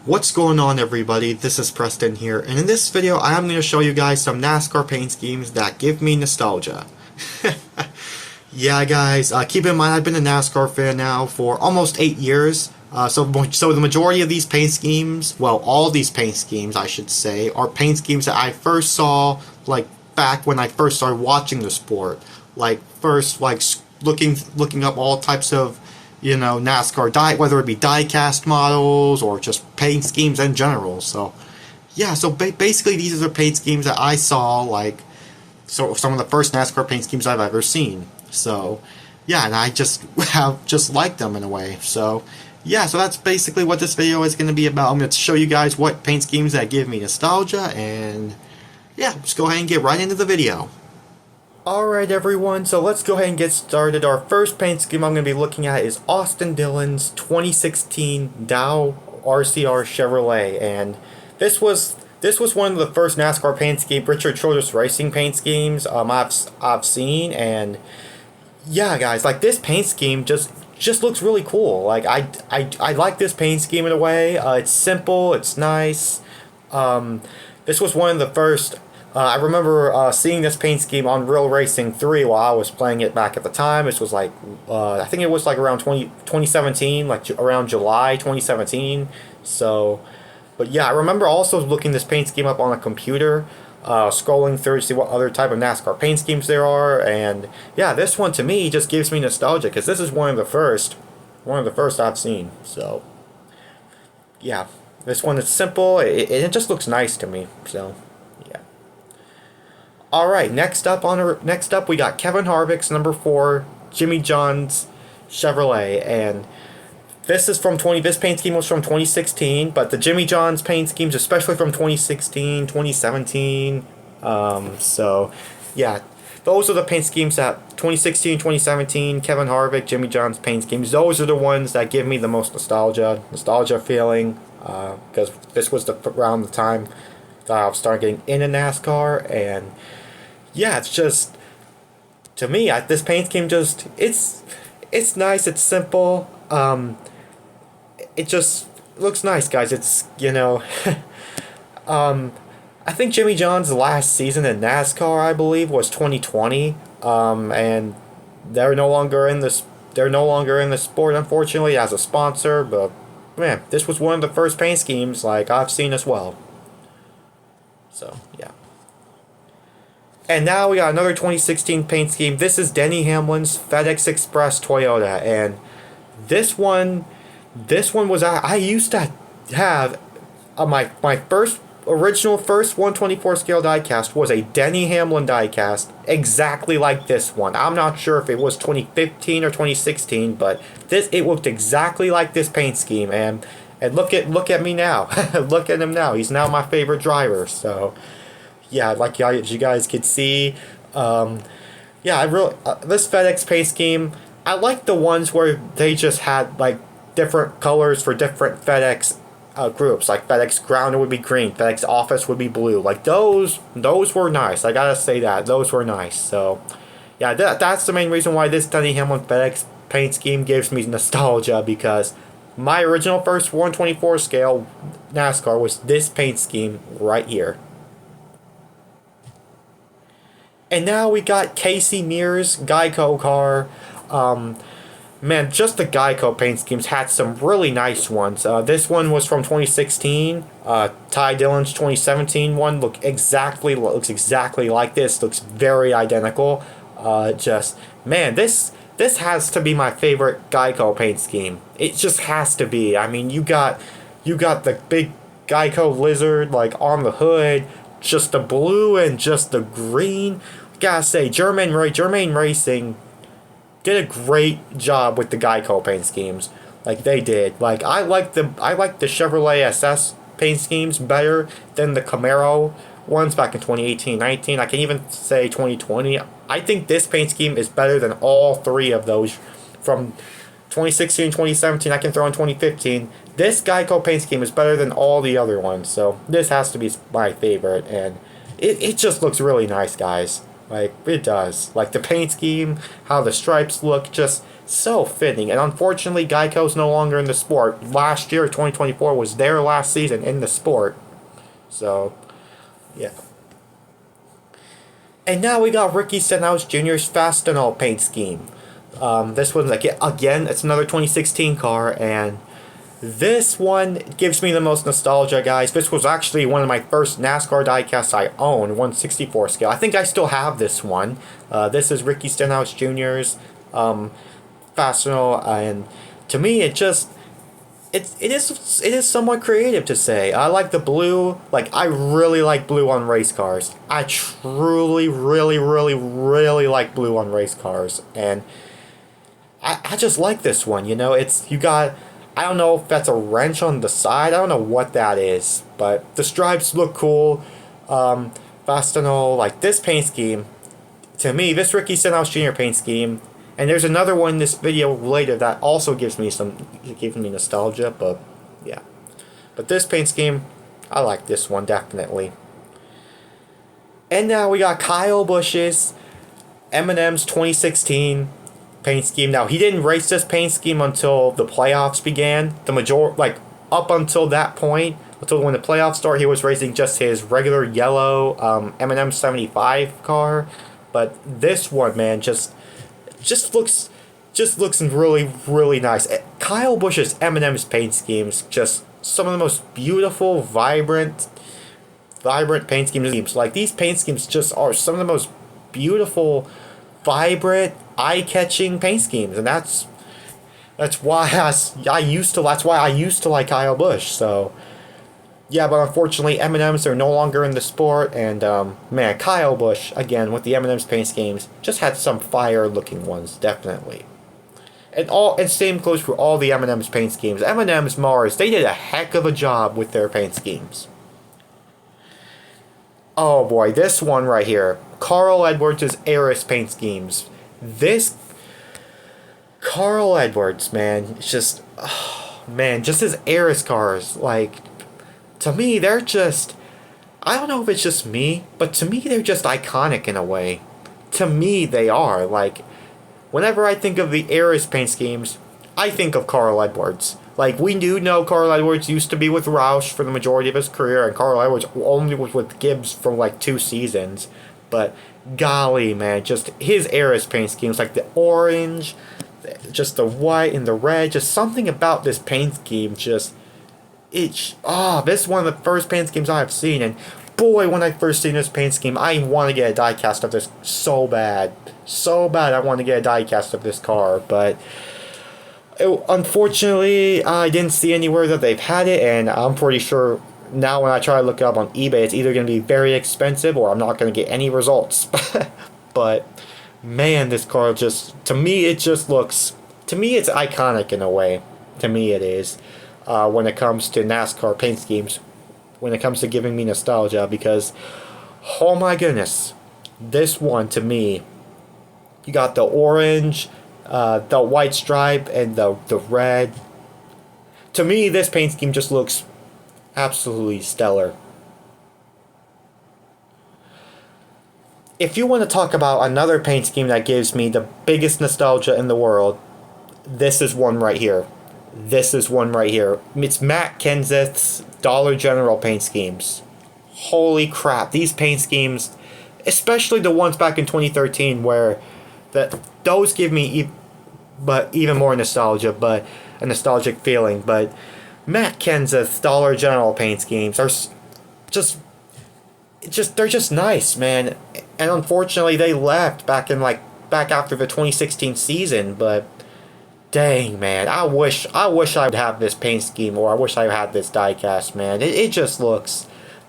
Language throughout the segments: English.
What's going on, everybody? This is Preston here, and in this video I am going to show you guys some NASCAR paint schemes that give me nostalgia. Yeah, guys, keep in mind I've been a NASCAR fan now for almost 8 years, so the majority of these paint schemes, well, all these paint schemes I should say, are paint schemes that I first saw, like, back when I first started watching the sport. Like, first, like, looking up all types of NASCAR whether it be die-cast models or just paint schemes in general. So, yeah, so basically these are the paint schemes that I saw, like, so some of the first NASCAR paint schemes I've ever seen. So, yeah, and I just have just liked them in a way. So, yeah, so that's basically what this video is going to be about. I'm going to show you guys what paint schemes that give me nostalgia, and yeah, let's go ahead and get right into the video. Alright everyone, so let's go ahead and get started. Our first paint scheme I'm going to be looking at is Austin Dillon's 2016 Dow RCR Chevrolet, and this was one of the first NASCAR paint scheme, Richard Childress Racing paint schemes I've seen, and yeah, guys, like, this paint scheme just looks really cool. Like, I like this paint scheme in a way. It's simple, it's nice. This was one of the first. I remember seeing this paint scheme on Real Racing 3 while I was playing it back at the time. This was like, I think it was like around 2017, like around July 2017. So, but yeah, I remember also looking this paint scheme up on a computer, scrolling through to see what other type of NASCAR paint schemes there are. And yeah, this one to me just gives me nostalgia because this is one of the first I've seen. So, yeah, this one is simple. It just looks nice to me. So, yeah. All right, next up we got Kevin Harvick's number 4 Jimmy John's Chevrolet, and this paint scheme was from 2016, but the Jimmy John's paint schemes, especially from 2016, 2017. So yeah, those are the paint schemes that 2016, 2017, Kevin Harvick, Jimmy John's paint schemes. Those are the ones that give me the most nostalgia feeling, because this was around the time that I was starting getting into NASCAR, and yeah, it's just, to me, this paint scheme it's nice, it's simple, it just looks nice, guys. It's, I think Jimmy John's last season in NASCAR, I believe, was 2020, and they're no longer in the sport, unfortunately, as a sponsor, but man, this was one of the first paint schemes, like, I've seen as well. So, yeah. And now we got another 2016 paint scheme. This is Denny Hamlin's FedEx Express Toyota, and this one was, I used to have my original 124 scale diecast was a Denny Hamlin diecast, exactly like this one. I'm not sure if it was 2015 or 2016, but it looked exactly like this paint scheme, and look at me now. Look at him now. He's now my favorite driver. So, yeah, like you guys could see, yeah, this FedEx paint scheme, I like the ones where they just had like different colors for different FedEx groups. Like FedEx Ground would be green, FedEx Office would be blue. Like those were nice. I gotta say that those were nice. So, yeah, that's the main reason why this Denny Hamlin FedEx paint scheme gives me nostalgia, because my original first 124 scale NASCAR was this paint scheme right here. And now we got Casey Mears Geico car. Man, just the Geico paint schemes had some really nice ones. This one was from 2016. Ty Dillon's 2017 one looks exactly like this. Looks very identical. Man, this has to be my favorite Geico paint scheme. It just has to be. I mean, you got the big Geico lizard like on the hood, just the blue and just the green. Gotta say, Germain Racing did a great job with the Geico paint schemes. Like, they did. Like, I like the Chevrolet SS paint schemes better than the Camaro ones back in 2018-19. I can even say 2020. I think this paint scheme is better than all three of those from 2016, 2017. I can throw in 2015. This Geico paint scheme is better than all the other ones. So this has to be my favorite, and it just looks really nice, guys. Like, it does. Like, the paint scheme, how the stripes look, just so fitting. And unfortunately, Geico's no longer in the sport. Last year, 2024, was their last season in the sport. So, yeah. And now we got Ricky Stenhouse Jr.'s Fastenal paint scheme. This one's, like, again, it's another 2016 car, and this one gives me the most nostalgia, guys. This was actually one of my first NASCAR diecasts I own, 1/64 scale. I think I still have this one. This is Ricky Stenhouse Jr.'s Fastenal, and to me, it is somewhat creative to say. I like the blue. Like, I really like blue on race cars. I truly, really, really, really like blue on race cars, and I just like this one. You know, you got. I don't know if that's a wrench on the side. I don't know what that is, but the stripes look cool. Fastenal, like this paint scheme, to me, this Ricky Stenhouse Jr. paint scheme, and there's another one in this video later that also gives me nostalgia, but yeah. But this paint scheme, I like this one definitely. And now we got Kyle Busch's M&M's 2016 paint scheme. Now, he didn't race this paint scheme until the playoffs began. Up until that point, until when the playoffs started, he was racing just his regular yellow M&M 75 car. But this one, man, just looks really, really nice. Kyle Busch's M&M's paint schemes, just some of the most beautiful, vibrant paint schemes. Like, these paint schemes just are some of the most beautiful, vibrant, eye-catching paint schemes, and that's why I used to like Kyle Busch. So yeah, but unfortunately M&Ms are no longer in the sport, and man, Kyle Busch again with the M&Ms paint schemes just had some fire looking ones, definitely. And same goes for all the M&Ms paint schemes. M&Ms Mars, they did a heck of a job with their paint schemes. Oh boy, this one right here, Carl Edwards' Eris paint schemes. This Carl Edwards, man, it's just, oh, man, just his Eris cars, like, to me, they're just, I don't know if it's just me, but to me, they're just iconic in a way. To me, they are. Like, whenever I think of the Eris paint schemes, I think of Carl Edwards. Like, we do know Carl Edwards used to be with Roush for the majority of his career, and Carl Edwards only was with Gibbs for like 2 seasons. But golly, man, just his Eris paint schemes, like the orange, just the white and the red, just something about this paint scheme, this is one of the first paint schemes I've seen, and boy, when I first seen this paint scheme, I want to get a diecast of this so bad. So bad I want to get a diecast of this car, but unfortunately, I didn't see anywhere that they've had it, and I'm pretty sure now when I try to look it up on eBay, it's either going to be very expensive or I'm not going to get any results. But man, this car just, to me, it's iconic in a way. To me, it is. When it comes to NASCAR paint schemes, when it comes to giving me nostalgia, because, oh my goodness, this one, to me, you got the orange, the white stripe, and the red. To me, this paint scheme just looks absolutely stellar. If you want to talk about another paint scheme that gives me the biggest nostalgia in the world, this is one right here. It's Matt Kenseth's Dollar General paint schemes. Holy crap, these paint schemes, especially the ones back in 2013, where those give me even more nostalgia, but a nostalgic feeling. But Matt Kenseth's Dollar General paint schemes are they're just nice, man. And unfortunately, they left back after the 2016 season. But dang, man, I wish I would have this paint scheme, or I wish I had this diecast, man.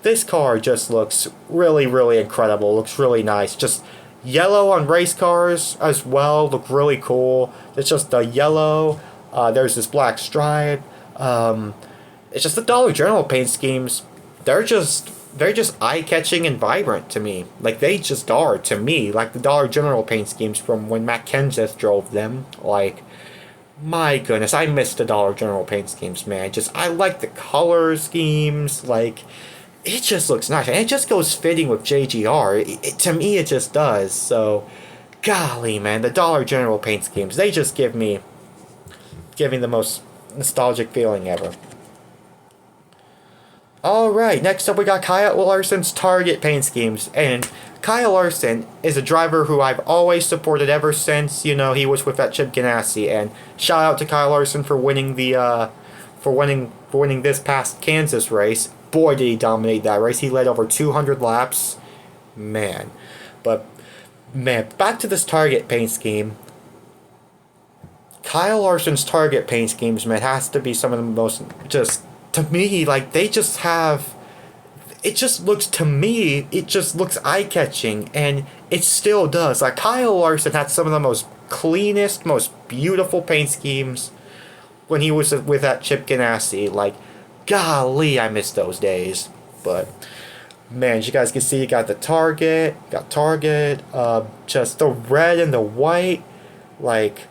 This car just looks really, really incredible. Looks really nice. Just yellow on race cars as well look really cool. It's just the yellow. There's this black stripe. It's just the Dollar General paint schemes. They're just eye-catching and vibrant to me. Like, they just are to me. Like the Dollar General paint schemes from when Matt Kenseth drove them. Like, my goodness, I miss the Dollar General paint schemes, man. I like the color schemes. Like, it just looks nice, and it just goes fitting with JGR. To me, it just does. So, golly, man, the Dollar General paint schemes, they just give me the most nostalgic feeling ever. Alright, next up we got Kyle Larson's Target paint schemes. And Kyle Larson is a driver who I've always supported ever since, he was with that Chip Ganassi. And shout out to Kyle Larson for winning winning this past Kansas race. Boy, did he dominate that race. He led over 200 laps. Man. But, man, back to this Target paint scheme. Kyle Larson's Target paint schemes, man, has to be some of the most, just, to me, like, they just have, it just looks, to me, it just looks eye-catching, and it still does. Like, Kyle Larson had some of the most cleanest, most beautiful paint schemes when he was with that Chip Ganassi. Like, golly, I miss those days. But, man, as you guys can see, you got the Target, just the red and the white. Like,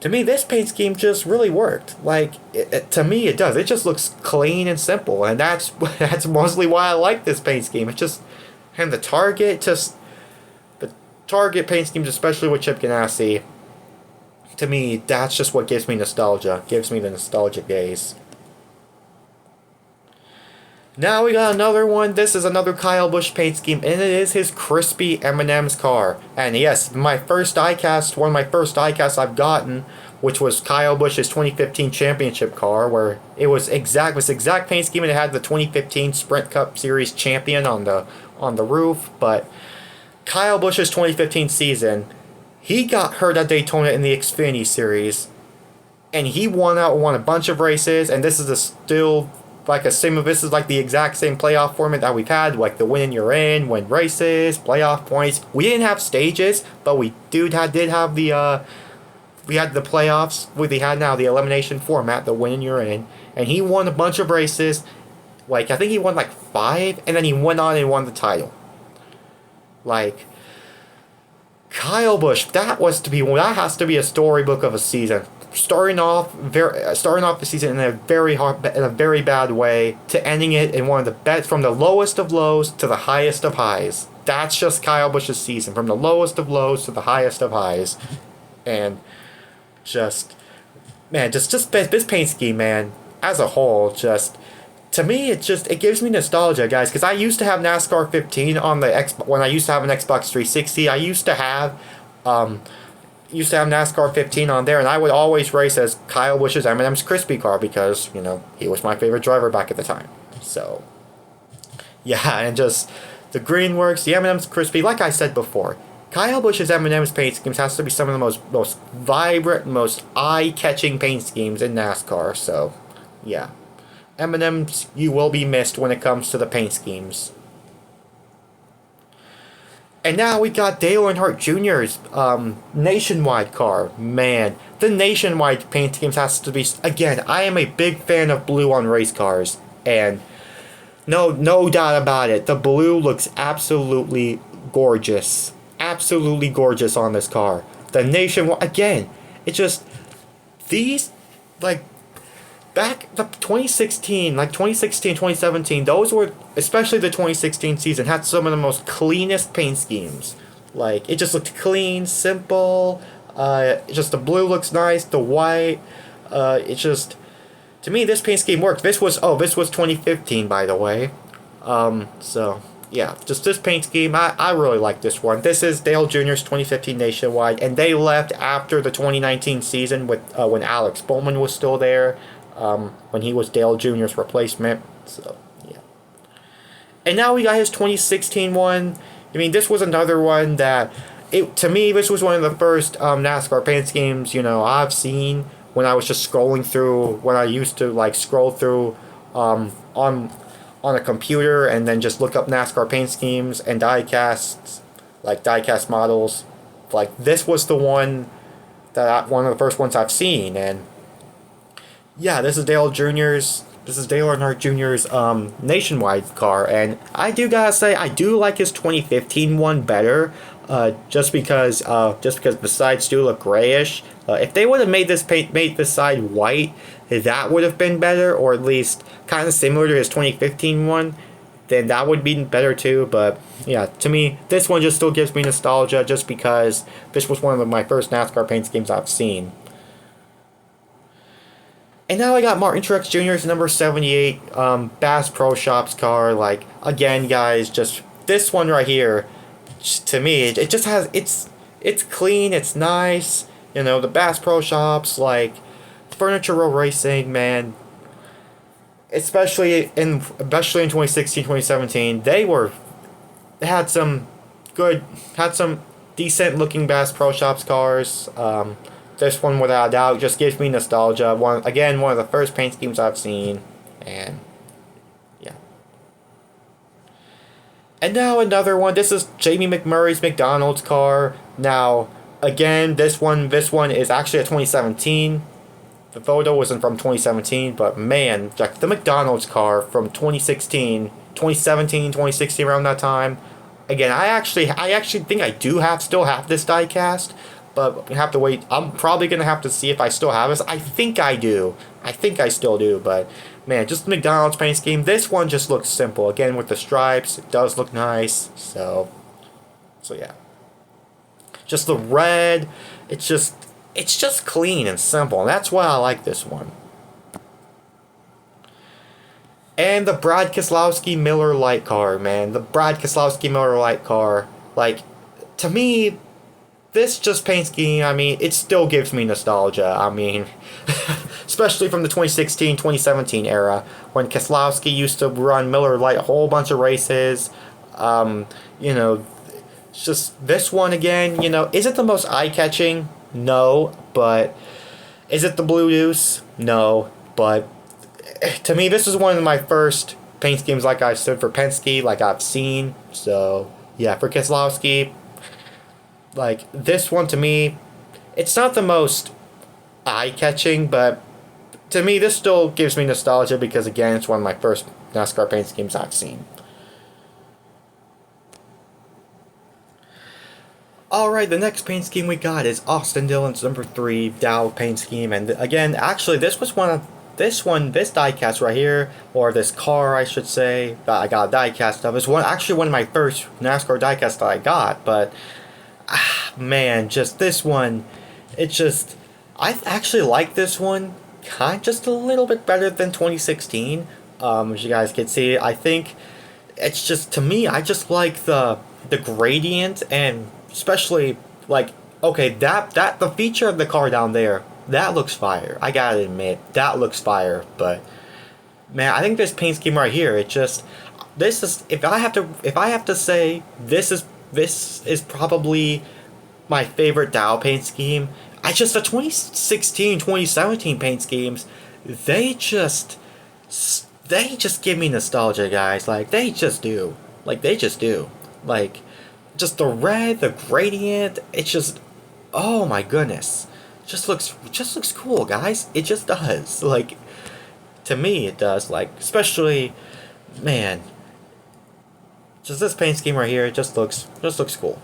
to me, this paint scheme just really worked. Like, to me, it does. It just looks clean and simple, and that's mostly why I like this paint scheme. It's just, and the Target paint schemes, especially with Chip Ganassi, to me, that's just what gives me nostalgia. Gives me the nostalgic days. Now we got another one. This is another Kyle Busch paint scheme, and it is his crispy M&M's car. And yes, one of my first diecasts I've gotten, which was Kyle Busch's 2015 championship car, where it was exact paint scheme, and it had the 2015 Sprint Cup Series champion on the roof. But Kyle Busch's 2015 season, he got hurt at Daytona in the Xfinity Series, and he won a bunch of races, and this is this is like the exact same playoff format that we've had, like the win races, playoff points. We didn't have stages, but we did have the playoffs. We had now the elimination format, the win and he won a bunch of races. Like, I think he won like 5, and then he went on and won the title. Like, Kyle Busch, that has to be a storybook of a season. Starting off the season in a very bad way, to ending it in one of the best, from the lowest of lows to the highest of highs. That's just Kyle Busch's season, from the lowest of lows to the highest of highs. And just, man, just this paint scheme, man, as a whole, just, to me, it gives me nostalgia, guys, because I used to have NASCAR 15 on the when I used to have an Xbox 360. I used to have NASCAR 15 on there, and I would always race as Kyle Busch's M&M's Crispy car because, he was my favorite driver back at the time. So, yeah, and just the Greenworks, the M&M's Crispy, like I said before, Kyle Busch's M&M's paint schemes has to be some of the most vibrant, most eye-catching paint schemes in NASCAR. So, yeah, M&M's, you will be missed when it comes to the paint schemes. And now we got Dale Earnhardt Jr.'s Nationwide car. Man, the Nationwide paint schemes has to be, again, I am a big fan of blue on race cars, and no doubt about it, the blue looks absolutely gorgeous. Absolutely gorgeous on this car. The Nationwide, again, it just, these, like, back the 2016, 2017, those were, especially the 2016 season, had some of the most cleanest paint schemes. Like, it just looked clean, simple, just the blue looks nice, the white, it just, to me, this paint scheme worked. This was 2015, by the way. So, yeah, just this paint scheme, I really like this one. This is Dale Jr.'s 2015 Nationwide, and they left after the 2019 season with when Alex Bowman was still there. When he was Dale Jr.'s replacement. So, yeah. And now we got his 2016 one. I mean, this was another one that, to me, this was one of the first NASCAR paint schemes, I've seen when I was just scrolling through, when I used to, scroll through on a computer and then just look up NASCAR paint schemes and diecasts, diecast models. Like, this was the one one of the first ones I've seen, and yeah, this is Dale Earnhardt Jr.'s Nationwide car, and I do gotta say, I do like his 2015 one better, just because the sides do look grayish. If they would have made this side white, that would have been better, or at least kind of similar to his 2015 one. then that would be better too. But yeah, to me, this one just still gives me nostalgia just because this was one of my first NASCAR paint schemes I've seen. And now I got Martin Truex Jr.'s number 78 Bass Pro Shops car. Like, again, guys, just this one right here, to me, it just has, it's clean, it's nice. You know, the Bass Pro Shops, like, Furniture Row Racing, man, especially in 2016, 2017, they had some decent looking Bass Pro Shops cars. This one, without a doubt, just gives me nostalgia. One of the first paint schemes I've seen, and yeah. And now another one. This is Jamie McMurray's McDonald's car. Now, again, this one is actually a 2017. The photo wasn't from 2017, but man, like the McDonald's car from 2016, 2017, 2016, around that time. Again, I actually think I still have this diecast. But we have to wait. I'm probably going to have to see if I still have this. I think I do. I think I still do. But, man, just the McDonald's paint scheme. This one just looks simple. Again, with the stripes, it does look nice. So yeah. Just the red. It's just clean and simple. And that's why I like this one. And the Brad Keselowski Miller Lite car, man. The Brad Keselowski Miller Lite car. Like, to me, this just paint scheme, I mean, it still gives me nostalgia. I mean, especially from the 2016, 2017 era, when Keselowski used to run Miller Lite a whole bunch of races. You know, it's just this one again, you know, is it the most eye-catching? No, but is it the Blue Deuce? No, but to me, this is one of my first paint schemes, like I've said, for Penske, like I've seen. So, yeah, for Keselowski, like, this one to me, it's not the most eye-catching, but to me, this still gives me nostalgia because, again, it's one of my first NASCAR paint schemes I've seen. Alright, the next paint scheme we got is Austin Dillon's number 3 Dow paint scheme, and again, actually, this diecast right here, or this car, I should say, that I got a diecast of, is actually one of my first NASCAR diecasts that I got, but man, just this one, I actually like this one just a little bit better than 2016. As you guys can see, I think it's just, to me, I just like the gradient, and especially, like, okay, the feature of the car down there, that looks fire. I gotta admit, that looks fire, but man, I think this paint scheme right here, this is, if I have to say, this is probably my favorite Dow paint scheme. The 2016, 2017 paint schemes, they just give me nostalgia, guys. Like, they just do. Like, just the red, the gradient, it's just, oh my goodness. Just looks cool, guys. It just does. Like, to me, it does. Like, especially, man, just this paint scheme right here, it just looks cool.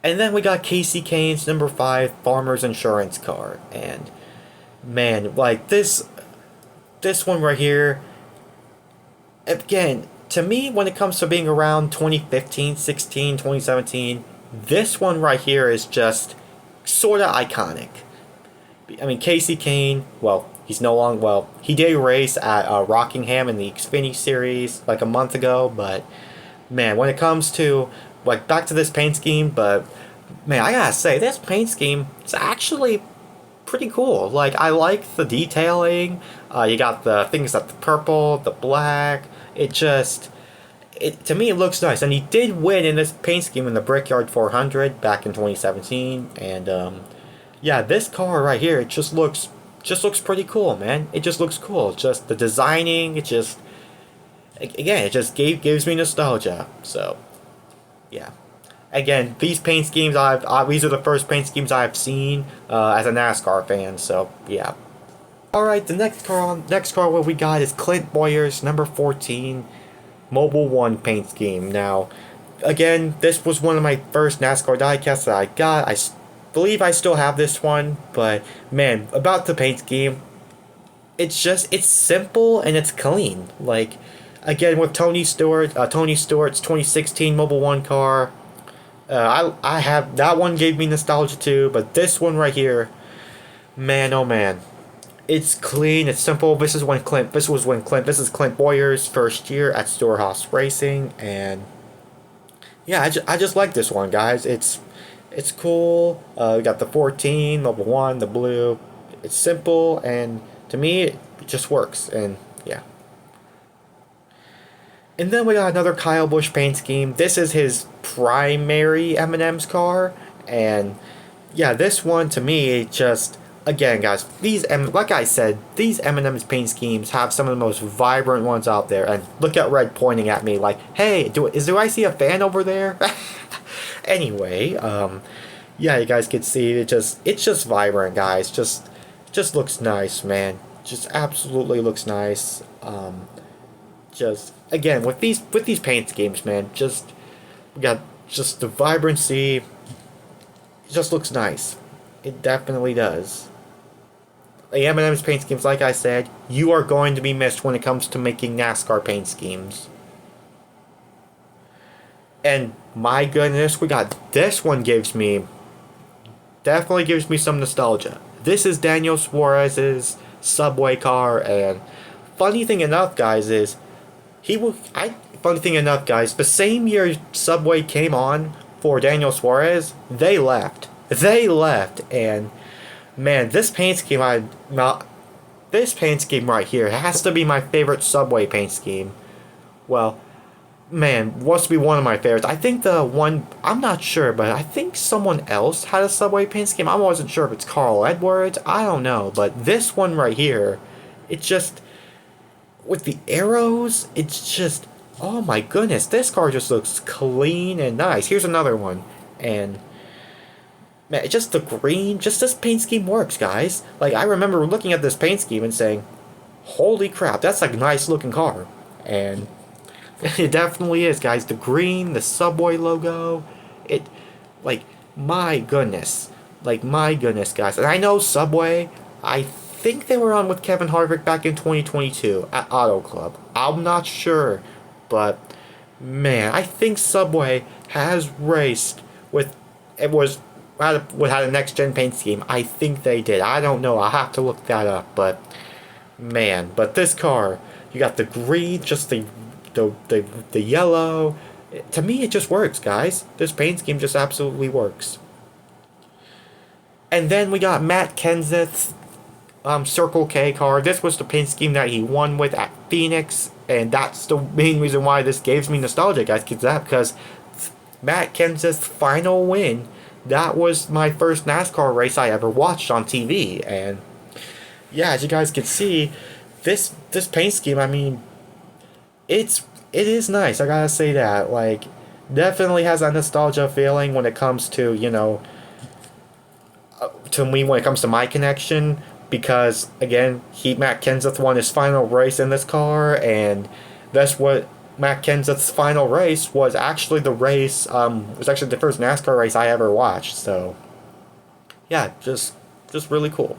And then we got Casey Kane's number 5 Farmer's Insurance car, and man, like this one right here, again, to me, when it comes to being around 2015, 16, 2017, this one right here is just sort of iconic. I mean, Casey Kane, well, he's no longer, well, he did race at Rockingham in the Xfinity Series like a month ago, but man, when it comes to, like, back to this paint scheme, but man, I gotta say, this paint scheme is actually pretty cool. Like, I like the detailing. You got the things like the purple, the black. To me, it looks nice. And he did win in this paint scheme in the Brickyard 400 back in 2017. And yeah, this car right here, it just looks pretty cool, man. It just looks cool. Just the designing, it just gives me nostalgia. So yeah. Again, these paint schemes, these are the first paint schemes I've seen as a NASCAR fan, so yeah. Alright, the next car what we got is Clint Bowyer's number 14 Mobile 1 paint scheme. Now, again, this was one of my first NASCAR diecasts that I got. I believe I still have this one, but man, about the paint scheme, it's simple and it's clean. Like, again, with Tony Stewart's 2016 Mobile One car. I have that one, gave me nostalgia too, but this one right here, man, oh man, it's clean, it's simple. This is Clint Boyer's first year at Storehouse Racing, and yeah, I just like this one, guys. It's cool. We got the 14, Mobile One, the blue. It's simple, and to me, it just works, and yeah. And then we got another Kyle Busch paint scheme. This is his primary M&M's car, and yeah, this one to me just, again, guys, like I said, these M&M's paint schemes have some of the most vibrant ones out there. And look at Red pointing at me like, "Hey, do I see a fan over there?" Anyway, yeah, you guys can see it's just vibrant, guys. Just looks nice, man. Just absolutely looks nice. Just again with these paint schemes, man. Just we got just the vibrancy. It just looks nice. It definitely does. The M&M's paint schemes, like I said, you are going to be missed when it comes to making NASCAR paint schemes. And my goodness, we got this one definitely gives me some nostalgia. This is Daniel Suarez's subway car, and funny thing enough, guys, is funny thing enough, guys, the same year Subway came on for Daniel Suarez, they left. And man, this paint scheme right here has to be my favorite Subway paint scheme. Well, man, must be one of my favorites. I think I'm not sure, but I think someone else had a Subway paint scheme. I wasn't sure if it's Carl Edwards. I don't know, but this one right here, it just, with the arrows, it's just, oh my goodness, this car just looks clean and nice. Here's another one, and man, just the green, just this paint scheme works, guys. Like, I remember looking at this paint scheme and saying, holy crap, that's like a nice looking car. And it definitely is, guys. The green, the Subway logo, it, like, my goodness, guys. And I know Subway, I think they were on with Kevin Harvick back in 2022 at Auto Club. I'm not sure, but man, I think Subway has raced with, had a next gen paint scheme. I think they did. I don't know. I'll have to look that up. But man, but this car, you got the green, just the yellow. To me, it just works, guys. This paint scheme just absolutely works. And then we got Matt Kenseth's Circle K car. This was the paint scheme that he won with at Phoenix, and that's the main reason why this gives me nostalgia, guys. Because Matt Kenseth's final win, that was my first NASCAR race I ever watched on TV, and yeah, as you guys can see, this paint scheme, I mean, it is nice. I gotta say that. Like, definitely has a nostalgia feeling when it comes to, you know, to me, when it comes to my connection, because again, Matt Kenseth won his final race in this car, and that's what Matt Kenseth's final race was actually the race. Was actually the first NASCAR race I ever watched. So yeah, just really cool.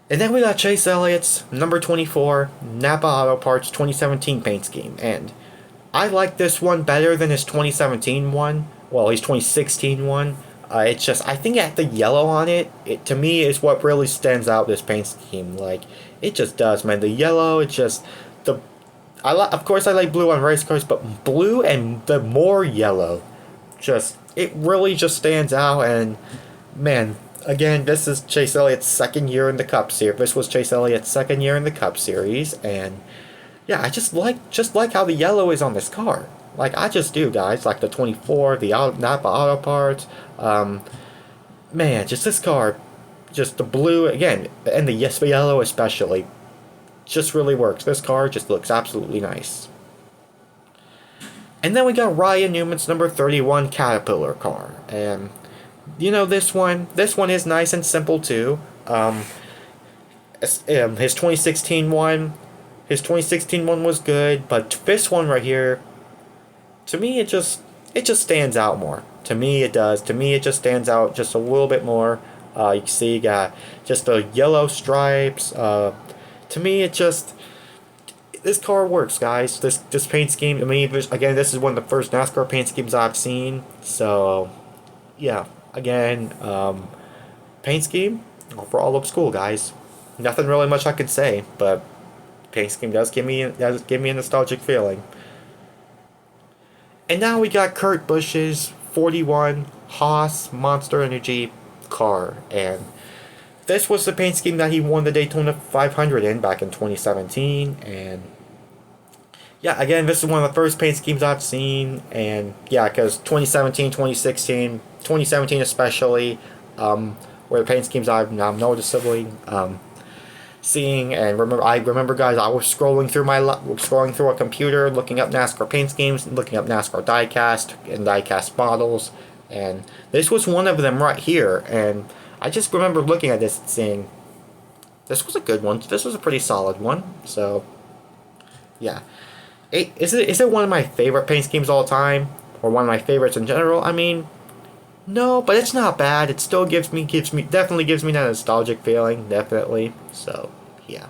And then we got Chase Elliott's number 24 Napa Auto Parts 2017 paint scheme, and I like this one better than his 2017 one. Well, his 2016 one. It's just, I think the yellow on it, to me, is what really stands out this paint scheme. Like, it just does, man. The yellow, it's just, of course I like blue on race cars, but blue and the more yellow, just, it really just stands out. And man, again, this is Chase Elliott's second year in the Cup Series. This was Chase Elliott's second year in the Cup Series, and yeah, I just like how the yellow is on this car. Like, I just do, guys. Like the 24, the Napa Auto Parts. Man, just this car, just the blue again, and the yellow especially, just really works. This car just looks absolutely nice. And then we got Ryan Newman's number 31 Caterpillar car, and you know, this one is nice and simple too. His 2016 one was good, but this one right here, to me, it just stands out more. To me, it does. To me, it just stands out just a little bit more. You can see you got just the yellow stripes. To me, it just this car works, guys. This paint scheme. I mean, again, this is one of the first NASCAR paint schemes I've seen. So, yeah. Again, paint scheme overall looks cool, guys. Nothing really much I could say, but paint scheme does give me a nostalgic feeling. And now we got Kurt Busch's 41 Haas Monster Energy car, and this was the paint scheme that he won the Daytona 500 in back in 2017, and yeah, again, this is one of the first paint schemes I've seen, and yeah, because 2017, 2016, 2017 especially, were the paint schemes I'm noticeably seeing. And I remember, guys, I was scrolling through a computer, looking up NASCAR paint schemes, looking up NASCAR diecast and diecast models, and this was one of them right here. And I just remember looking at this and saying, this was a good one. This was a pretty solid one. So, yeah. Is it one of my favorite paint schemes all the time, or one of my favorites in general? I mean, no, but it's not bad. It still definitely gives me that nostalgic feeling, definitely. So, yeah.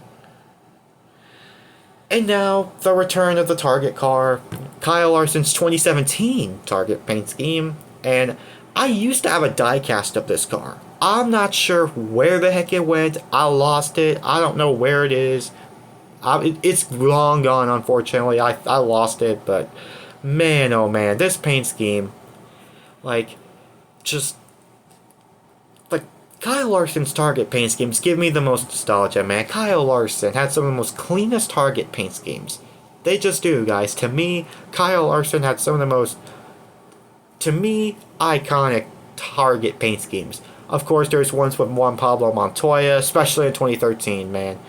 And now, the return of the Target car, Kyle Larson's 2017 Target paint scheme, and I used to have a diecast of this car. I'm not sure where the heck it went. I lost it. I don't know where it is. It's long gone, unfortunately. I lost it, but man, oh man, this paint scheme, like, just, like, Kyle Larson's Target paint schemes give me the most nostalgia, man. Kyle Larson had some of the most cleanest Target paint schemes. They just do, guys. To me, Kyle Larson had some of the most, to me, iconic Target paint schemes. Of course, there's ones with Juan Pablo Montoya, especially in 2013, man.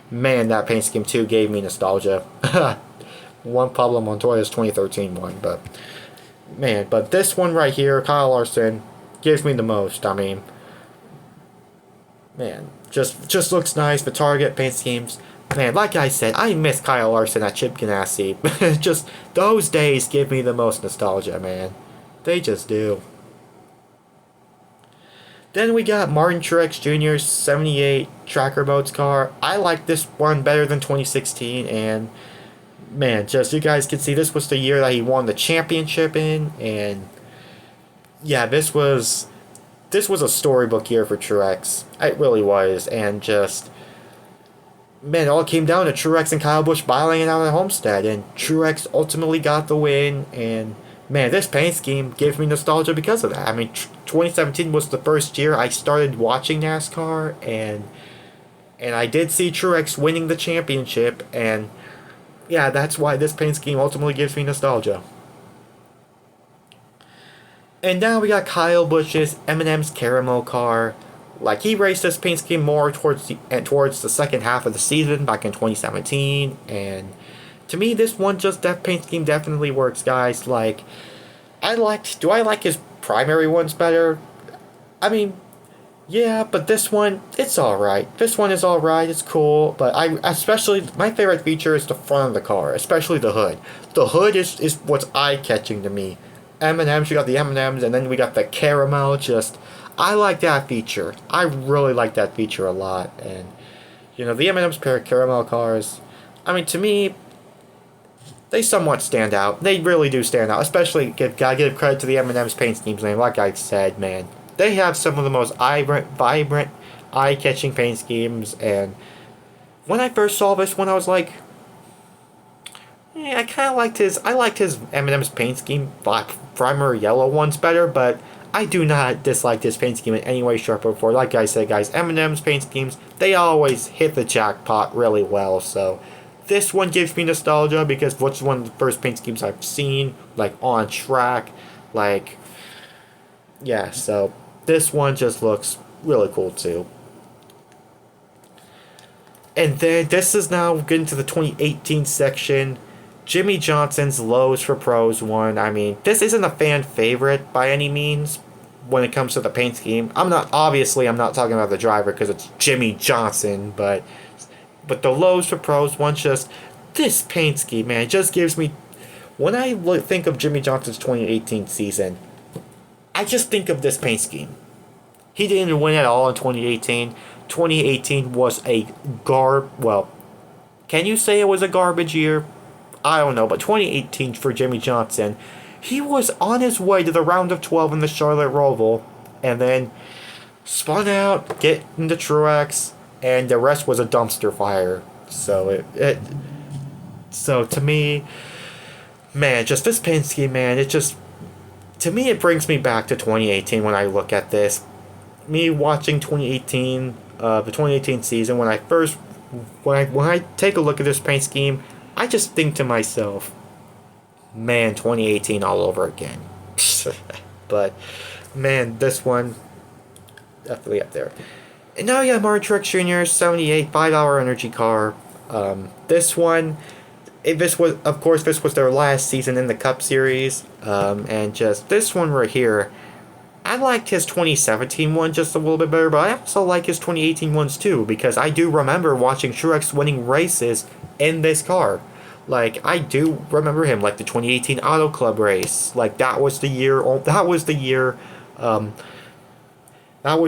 Man, that paint scheme too gave me nostalgia. Juan Pablo Montoya's 2013 one, but man, but this one right here, Kyle Larson, gives me the most. I mean, man, just looks nice. The Target paint schemes, man. Like I said, I miss Kyle Larson at Chip Ganassi. Just those days give me the most nostalgia, man. They just do. Then we got Martin Truex Jr.'s 78 Tracker Modes car. I like this one better than 2016, and man, just you guys can see this was the year that he won the championship in, and yeah, this was a storybook year for Truex. It really was, and just man, it all came down to Truex and Kyle Busch battling it out at Homestead, and Truex ultimately got the win, and man, this paint scheme gave me nostalgia because of that. I mean, 2017 was the first year I started watching NASCAR, and I did see Truex winning the championship, and yeah, that's why this paint scheme ultimately gives me nostalgia. And now we got Kyle Busch's M&M's Caramel car. Like, he raced this paint scheme more towards the second half of the season back in 2017, and to me, that paint scheme definitely works, guys. Like, do I like his primary ones better? I mean, yeah, but this one, it's alright. This one is alright, it's cool, but my favorite feature is the front of the car, especially the hood. The hood is what's eye-catching to me. M&M's, we got the M&M's, and then we got the caramel, I like that feature. I really like that feature a lot, and, the M&M's pair of caramel cars, I mean, to me, they somewhat stand out. They really do stand out. Especially, gotta give credit to the M&M's paint schemes. Man, like I said, man, they have some of the most vibrant, eye-catching paint schemes. And when I first saw this one, I was like, I kind of liked his. I liked his M&M's paint scheme, primary yellow ones better. But I do not dislike this paint scheme in any way, shape, or form. Like I said, guys, M&M's paint schemes, they always hit the jackpot really well. So this one gives me nostalgia because it's one of the first paint schemes I've seen, like, on track. Like, yeah, so this one just looks really cool too. And then this is now getting to the 2018 section. Jimmy Johnson's Lowe's for Pros one. I mean, this isn't a fan favorite by any means when it comes to the paint scheme. I'm not talking about the driver because it's Jimmy Johnson, but the Lowe's for Pros one, just this paint scheme, man, just gives me, when I think of Jimmy Johnson's 2018 season, I just think of this paint scheme. He didn't win at all in 2018. 2018 was a well, can you say it was a garbage year? I don't know, but 2018 for Jimmy Johnson, he was on his way to the round of 12 in the Charlotte Roval, and then spun out, get into Truex, and the rest was a dumpster fire. So to me, man, just this Penske, man, it just, to me, it brings me back to 2018 when I look at this. Me watching 2018, the 2018 season, when I take a look at this paint scheme, I just think to myself, man, 2018 all over again. But man, this one definitely up there. And now you have Martin Truex Jr. 78 5-hour energy car. This one, this was, of course, this was their last season in the Cup Series, and just this one right here. I liked his 2017 one just a little bit better, but I also like his 2018 ones too, because I do remember watching Truex winning races in this car. Like, I do remember him, like the 2018 Auto Club race. Like, that was the year, that was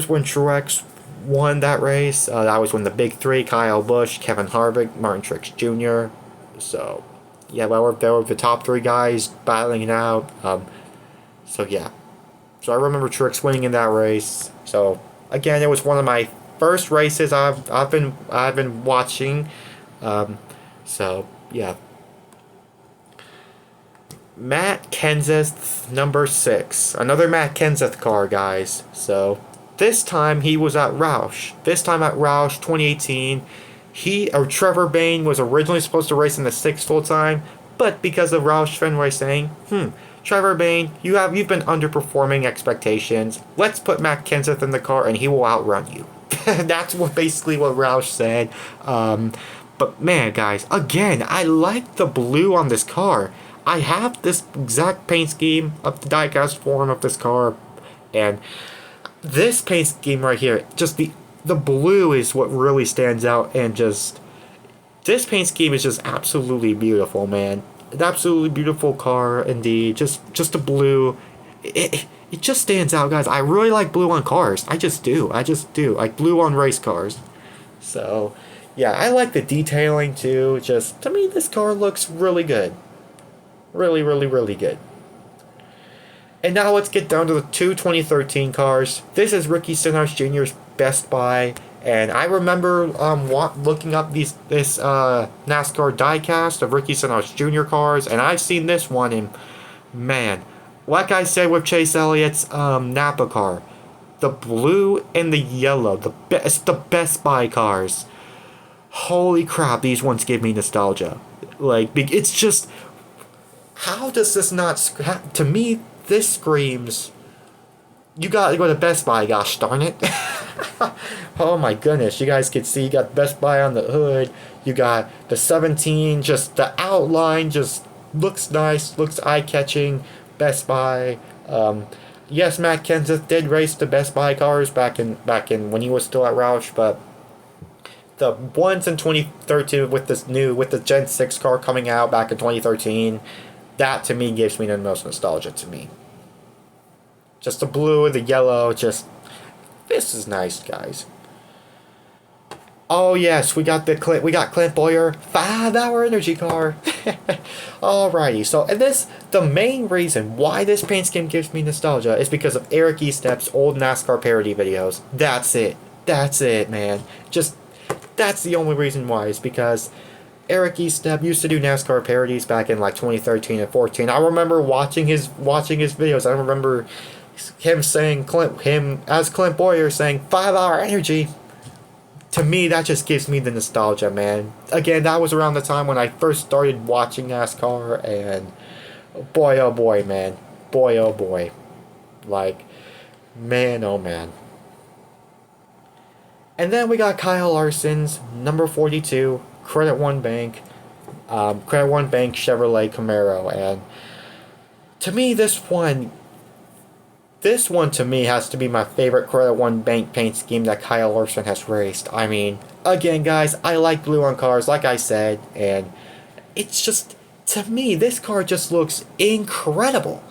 when Truex won that race. That was when the big three, Kyle Busch, Kevin Harvick, Martin Truex Jr. So, yeah, they were the top three guys battling it out. So, yeah. So I remember Truex winning in that race. So again, it was one of my first races I've been watching. So yeah. Matt Kenseth, number 6, another Matt Kenseth car, guys. So this time he was at Roush. 2018. Trevor Bayne was originally supposed to race in the 6 full time, but because of Roush Fenway saying, Trevor Bayne, you've been underperforming expectations. Let's put Matt Kenseth in the car and he will outrun you. That's basically what Roush said. But man, guys, again, I like the blue on this car. I have this exact paint scheme of the diecast form of this car, and this paint scheme right here, just the blue is what really stands out, and just this paint scheme is just absolutely beautiful, man. An absolutely beautiful car, indeed. Just the blue. It just stands out, guys. I really like blue on cars. I just do. Like blue on race cars. So, yeah, I like the detailing, too. Just, to me, this car looks really good. Really, really, really good. And now let's get down to the two 2013 cars. This is Ricky Stenhouse Jr.'s Best Buy. And I remember looking up this NASCAR diecast of Ricky Stenhouse Jr. cars, and I've seen this one, and man, like I said with Chase Elliott's Napa car, the blue and the yellow, the Best Buy cars. Holy crap, these ones give me nostalgia. Like, it's just, how does this not, to me, this screams, you gotta go to Best Buy, gosh darn it. Oh my goodness, you guys can see you got Best Buy on the hood. You got the 17, just the outline just looks nice, looks eye-catching. Best Buy. Yes, Matt Kenseth did race the Best Buy cars back in when he was still at Roush, but the ones in 2013 with the Gen 6 car coming out back in 2013, that to me gives me the most nostalgia to me. Just the blue, the yellow, just, this is nice, guys. Oh yes, we got Clint Bowyer 5-hour energy car. Alrighty, so the main reason why this paint scheme gives me nostalgia is because of Eric Estep's old NASCAR parody videos. That's it, man. Just, that's the only reason why, is because Eric Estep used to do NASCAR parodies back in like 2013 and 14. I remember watching his videos. I remember him saying Clint Bowyer saying 5-hour energy. To me, that just gives me the nostalgia, man. Again, that was around the time when I first started watching NASCAR, and boy, oh boy, man. Boy, oh boy. Like, man, oh man. And then we got Kyle Larson's number 42, Credit One Bank Chevrolet Camaro. And to me, this one to me has to be my favorite Credit One Bank paint scheme that Kyle Larson has raced. I mean, again, guys, I like blue on cars, like I said, and it's just, to me, this car just looks incredible.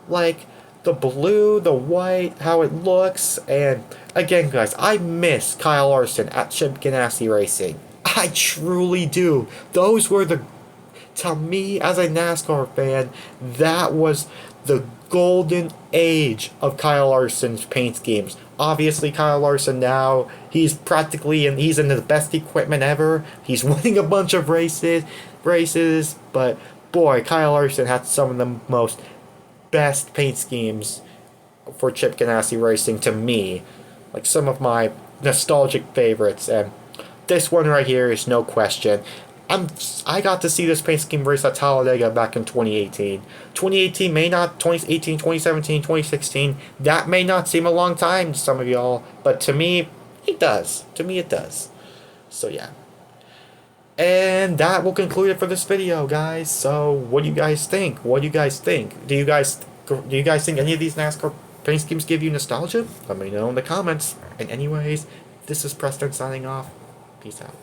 Like, the blue, the white, how it looks, and again, guys, I miss Kyle Larson at Chip Ganassi Racing. I truly do. Those were the, to me as a NASCAR fan, that was the golden age of Kyle Larson's paint schemes. Obviously, Kyle Larson now, he's in the best equipment ever. He's winning a bunch of races, but boy, Kyle Larson had some of the most best paint schemes for Chip Ganassi Racing to me. Like some of my nostalgic favorites, and this one right here is no question. I got to see this paint scheme race at Talladega back in 2018. 2018 may not, 2018, 2017, 2016, that may not seem a long time to some of y'all, but to me, it does. To me, it does. So yeah. And that will conclude it for this video, guys. So what do you guys think? What do you guys think? Do you guys think any of these NASCAR paint schemes give you nostalgia? Let me know in the comments. And anyways, this is Preston signing off. Peace out.